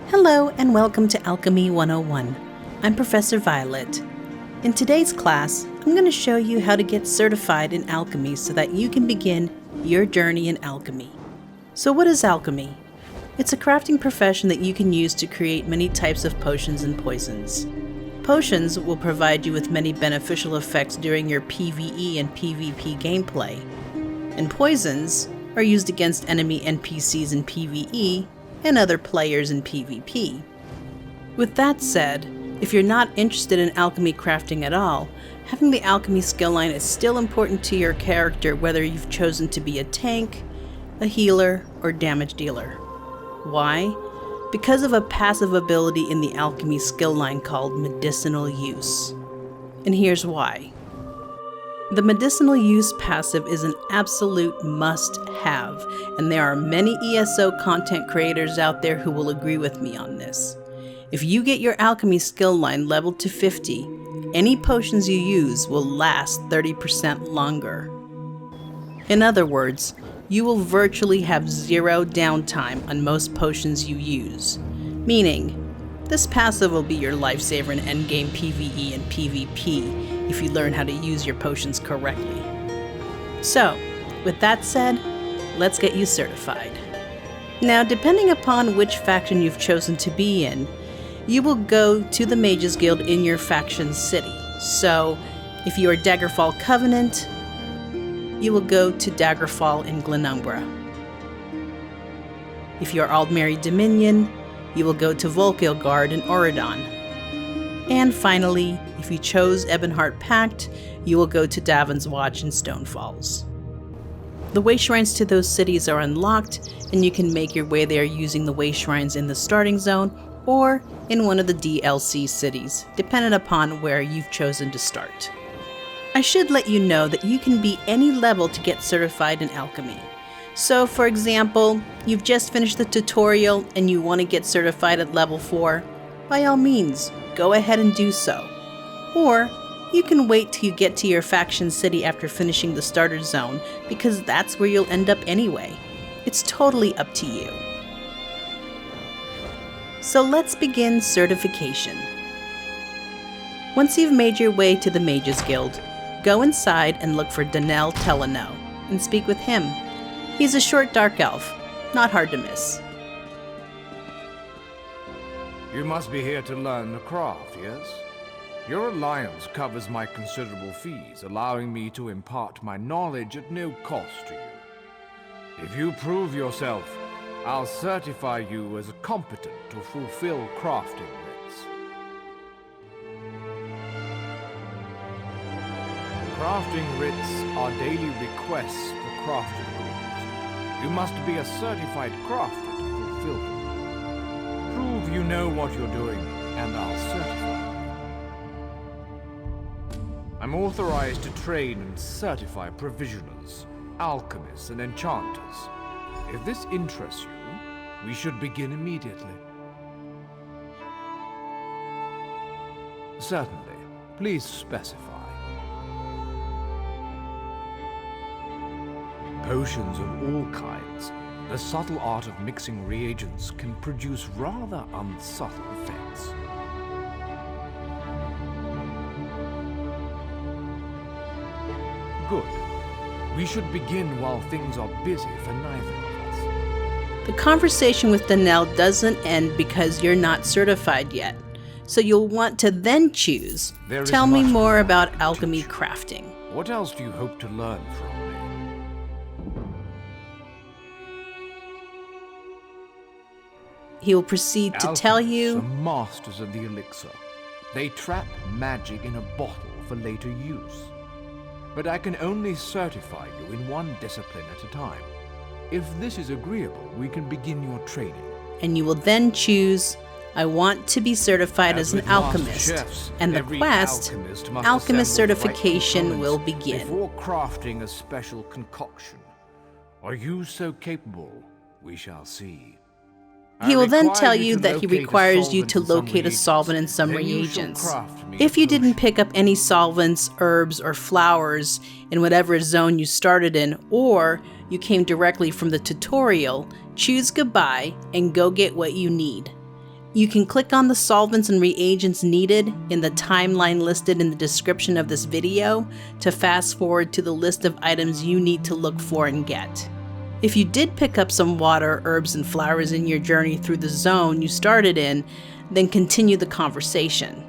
Hello and welcome to Alchemy 101. I'm Professor Violet. In today's class, I'm going to show you how to get certified in alchemy so that you can begin your journey in alchemy. So what is alchemy? It's a crafting profession that you can use to create many types of potions and poisons. Potions will provide you with many beneficial effects during your PvE and PvP gameplay. And poisons are used against enemy NPCs in PvE and other players in PvP. With that said, if you're not interested in alchemy crafting at all, having the alchemy skill line is still important to your character whether you've chosen to be a tank, a healer, or damage dealer. Why? Because of a passive ability in the alchemy skill line called medicinal use. And here's why. The medicinal use passive is an absolute must-have, and there are many ESO content creators out there who will agree with me on this. If you get your alchemy skill line leveled to 50, any potions you use will last 30% longer. In other words, you will virtually have zero downtime on most potions you use, meaning this passive will be your lifesaver in endgame PvE and PvP if you learn how to use your potions correctly. So, with that said, let's get you certified. Now, depending upon which faction you've chosen to be in, you will go to the Mages Guild in your faction city. So, if you are Daggerfall Covenant, you will go to Daggerfall in Glenumbra. If you are Aldmeri Dominion, you will go to Vulkhel Guard in Auridon. And finally, if you chose Ebonheart Pact, you will go to Davon's Watch in Stonefalls. The way shrines to those cities are unlocked, and you can make your way there using the way shrines in the starting zone or in one of the DLC cities, depending upon where you've chosen to start. I should let you know that you can be any level to get certified in alchemy. So for example, you've just finished the tutorial and you want to get certified at level 4, by all means, go ahead and do so. Or you can wait till you get to your faction city after finishing the starter zone, because that's where you'll end up anyway. It's totally up to you. So let's begin certification. Once you've made your way to the Mages Guild, go inside and look for Danel Teleno and speak with him. He's a short dark elf, not hard to miss. You must be here to learn the craft, yes? Your alliance covers my considerable fees, allowing me to impart my knowledge at no cost to you. If you prove yourself, I'll certify you as competent to fulfill crafting rites. Crafting rites are daily requests for crafting goods. You must be a certified crafter to fulfill them. Prove you know what you're doing, and I'll certify you. I'm authorized to train and certify provisioners, alchemists, and enchanters. If this interests you, we should begin immediately. Certainly. Please specify. Potions of all kinds. The subtle art of mixing reagents can produce rather unsubtle effects. Good. We should begin while things are busy for neither of us. The conversation with Danel doesn't end because you're not certified yet, so you'll want to then choose. Tell me more about alchemy crafting. What else do you hope to learn from me? He will proceed to tell you. Alchemists are masters of the elixir. They trap magic in a bottle for later use. But I can only certify you in one discipline at a time. If this is agreeable, we can begin your training. And you will then choose, I want to be certified as an alchemist. Chefs, and the quest, Alchemist Certification, will begin. Before crafting a special concoction. Are you so capable? We shall see. He will then tell you you to that he locate a requires you solvent to and some locate a solvent and some Then you shall reagents. craft me If a you didn't potion. pick up any solvents, herbs, or flowers in whatever zone you started in, or you came directly from the tutorial, choose goodbye and go get what you need. You can click on the solvents and reagents needed in the timeline listed in the description of this video to fast forward to the list of items you need to look for and get. If you did pick up some water, herbs, and flowers in your journey through the zone you started in, then continue the conversation.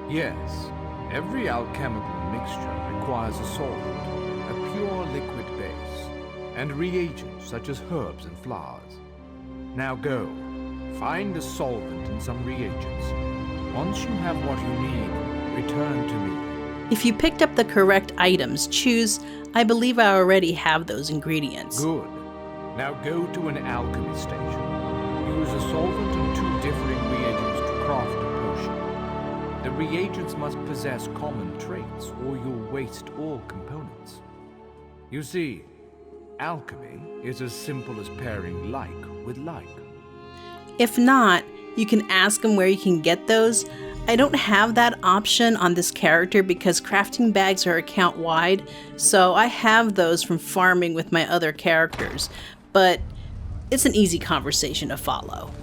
Yes, every alchemical mixture requires a solvent, a pure liquid base, and reagents such as herbs and flowers. Now go, find a solvent and some reagents. Once you have what you need, return to me. If you picked up the correct items, choose I believe I already have those ingredients. Good. Now go to an alchemy station. Use a solvent and 2 differing reagents to craft a potion. The reagents must possess common traits, or you'll waste all components. You see, alchemy is as simple as pairing like with like. If not, you can ask him where you can get those. I don't have that option on this character because crafting bags are account wide, so I have those from farming with my other characters, but it's an easy conversation to follow.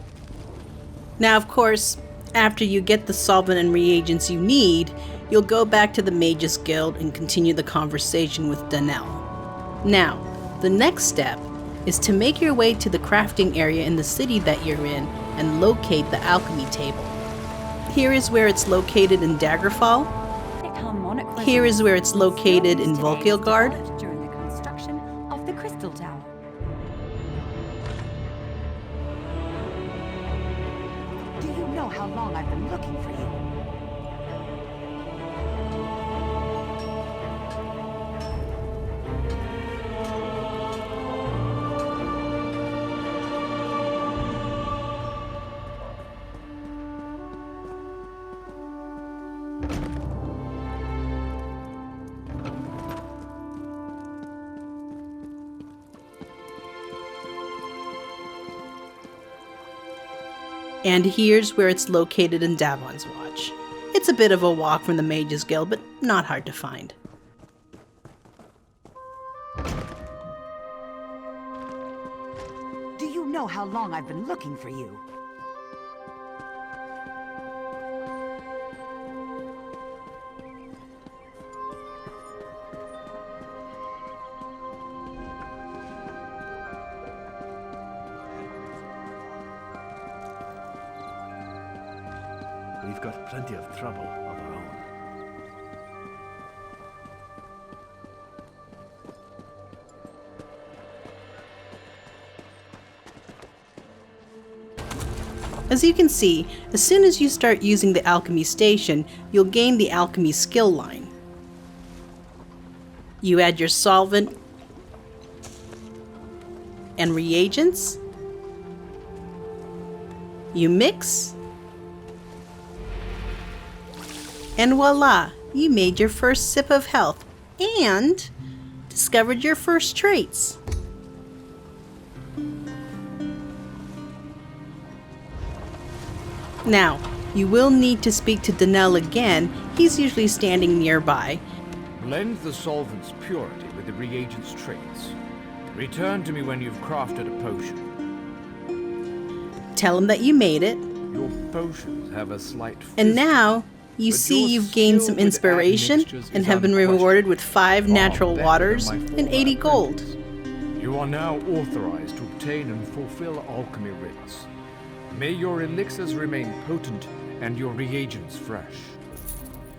Now, of course, after you get the solvent and reagents you need, you'll go back to the Mages Guild and continue the conversation with Danelle. Now, the next step is to make your way to the crafting area in the city that you're in and locate the alchemy table. Here is where it's located in Daggerfall. Here is where it's located in Vulkhel During the construction of the Crystal Tower. Do you know how long I've been looking for you? And here's where it's located in Davon's Watch. It's a bit of a walk from the Mages Guild, but not hard to find. Do you know how long I've been looking for you? We've got plenty of trouble of our own. As you can see, as soon as you start using the alchemy station, you'll gain the alchemy skill line. You add your solvent and reagents. You mix. And voila, you made your first sip of health and discovered your first traits. Now, you will need to speak to Danelle again. He's usually standing nearby. Blend the solvent's purity with the reagent's traits. Return to me when you've crafted a potion. Tell him that you made it. Your potions have a slight And fizz, now, you but see your you've gained skill some with inspiration admixtures and is have been rewarded with 5 far natural better waters than my and former 80 gold. apprentice. You are now authorized to obtain and fulfill alchemy writs. May your elixirs remain potent and your reagents fresh.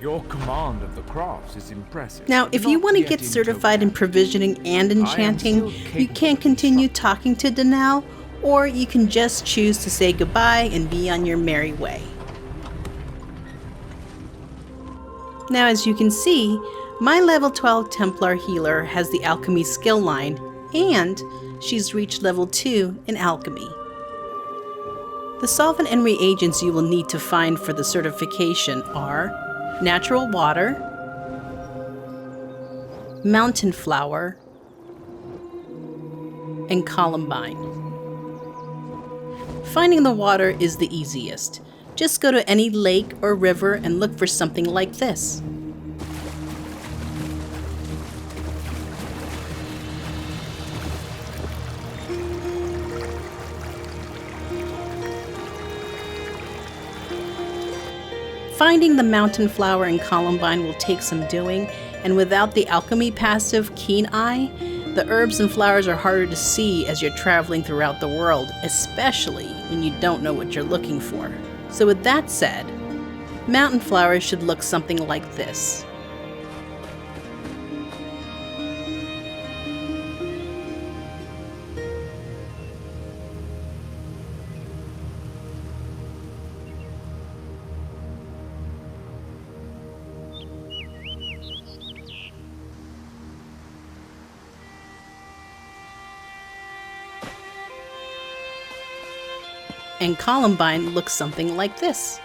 Your command of the crafts is impressive. Now, if you not want to yet get in certified in totality. provisioning and enchanting, still you capable can of continue instructing. talking to Danelle, or you can just choose to say goodbye and be on your merry way. Now, as you can see, my level 12 Templar healer has the alchemy skill line, and she's reached level 2 in alchemy. The solvent and reagents you will need to find for the certification are natural water, mountain flower, and Columbine. Finding the water is the easiest. Just go to any lake or river and look for something like this. Finding the mountain flower in Columbine will take some doing, and without the alchemy passive Keen Eye, the herbs and flowers are harder to see as you're traveling throughout the world, especially when you don't know what you're looking for. So with that said, mountain flowers should look something like this. And Columbine looks something like this.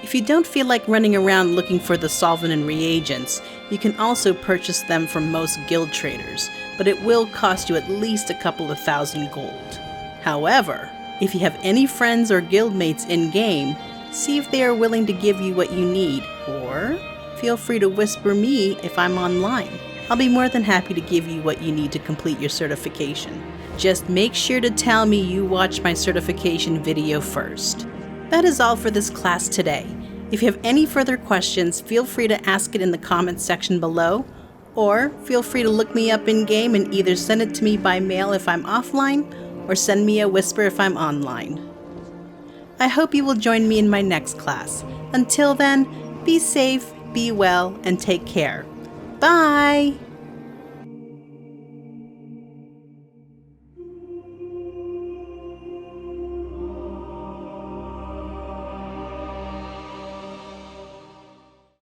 If you don't feel like running around looking for the solvent and reagents, you can also purchase them from most guild traders, but it will cost you at least a couple of thousand gold. However, if you have any friends or guildmates in-game, see if they are willing to give you what you need, or feel free to whisper me if I'm online. I'll be more than happy to give you what you need to complete your certification. Just make sure to tell me you watched my certification video first. That is all for this class today. If you have any further questions, feel free to ask it in the comments section below, or feel free to look me up in-game and either send it to me by mail if I'm offline, or send me a whisper if I'm online. I hope you will join me in my next class. Until then, be safe, be well, and take care. Bye!